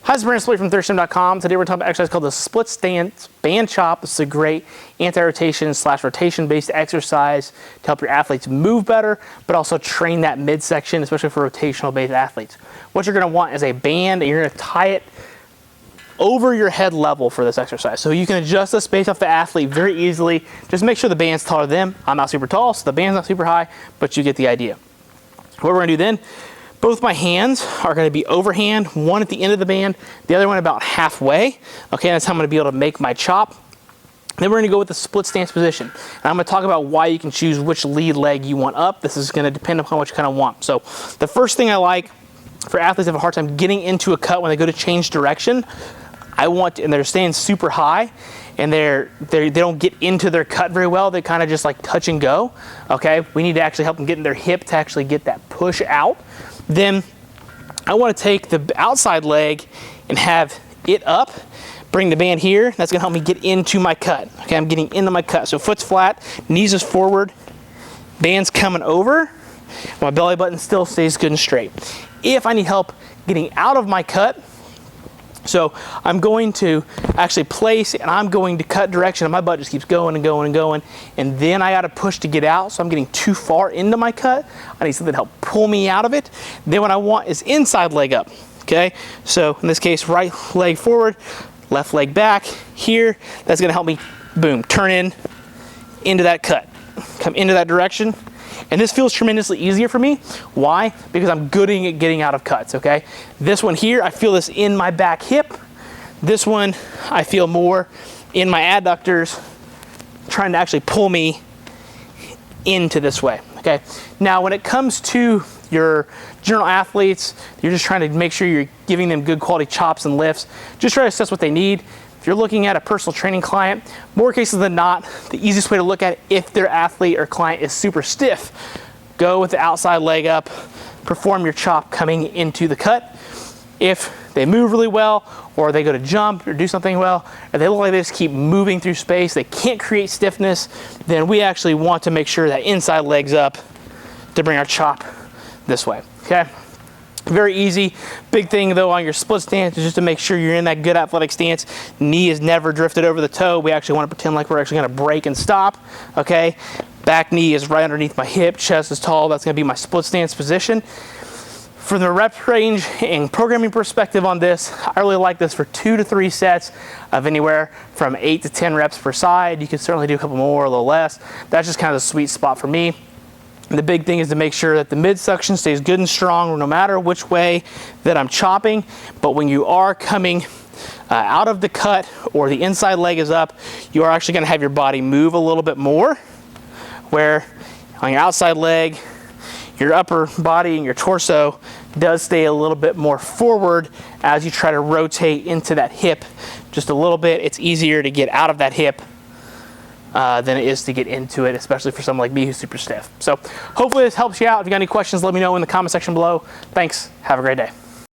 Hi, this is Brandon Spillane from ThirstGym.com. Today we're talking about an exercise called the split stance band chop. This is a great anti-rotation / rotation based exercise to help your athletes move better, but also train that midsection, especially for rotational based athletes. What you're going to want is a band, and you're going to tie it over your head level for this exercise. So you can adjust this based off the athlete very easily. Just make sure the band's taller than them. I'm not super tall, so the band's not super high, but you get the idea. What we're going to do then, both my hands are going to be overhand, one at the end of the band, the other one about halfway. Okay, that's how I'm going to be able to make my chop. Then we're going to go with the split stance position. And I'm going to talk about why you can choose which lead leg you want up. This is going to depend upon what you kind of want. So the first thing I like for athletes that have a hard time getting into a cut when they go to change direction, and they're staying super high, and they don't get into their cut very well. They kind of just like touch and go. Okay, we need to actually help them get in their hip to actually get that push out. Then I want to take the outside leg and have it up, bring the band here. That's going to help me get into my cut. Okay, I'm getting into my cut. So foot's flat, knees is forward, band's coming over. My belly button still stays good and straight. If I need help getting out of my cut, so I'm going to actually place, and I'm going to cut direction, and my butt just keeps going and going and going, and then I got to push to get out, so I'm getting too far into my cut. I need something to help pull me out of it. Then what I want is inside leg up, okay? So in this case, right leg forward, left leg back here. That's going to help me, boom, turn into that cut, come into that direction. And this feels tremendously easier for me. Why? Because I'm good at getting out of cuts, okay? This one here, I feel this in my back hip. This one, I feel more in my adductors, trying to actually pull me into this way, okay? Now, when it comes to your general athletes, you're just trying to make sure you're giving them good quality chops and lifts. Just try to assess what they need. If you're looking at a personal training client, more cases than not, the easiest way to look at it, if their athlete or client is super stiff, go with the outside leg up, perform your chop coming into the cut. If they move really well, or they go to jump or do something well, or they look like they just keep moving through space, they can't create stiffness, then we actually want to make sure that inside leg's up to bring our chop this way, okay? Very easy. Big thing though on your split stance is just to make sure you're in that good athletic stance. Knee is never drifted over the toe. We actually want to pretend like we're actually going to break and stop, okay? Back knee is right underneath my hip, chest is tall. That's going to be my split stance position. For the rep range and programming perspective on this, I really like this for 2 to 3 sets of anywhere from 8 to 10 reps per side. You can certainly do a couple more, a little less. That's just kind of the sweet spot for me. The big thing is to make sure that the midsection stays good and strong no matter which way that I'm chopping. But when you are coming out of the cut or the inside leg is up, you are actually going to have your body move a little bit more. Where on your outside leg, your upper body and your torso does stay a little bit more forward as you try to rotate into that hip just a little bit. It's easier to get out of that hip than it is to get into it, especially for someone like me who's super stiff. So hopefully this helps you out. If you got any questions, let me know in the comment section below. Thanks. Have a great day.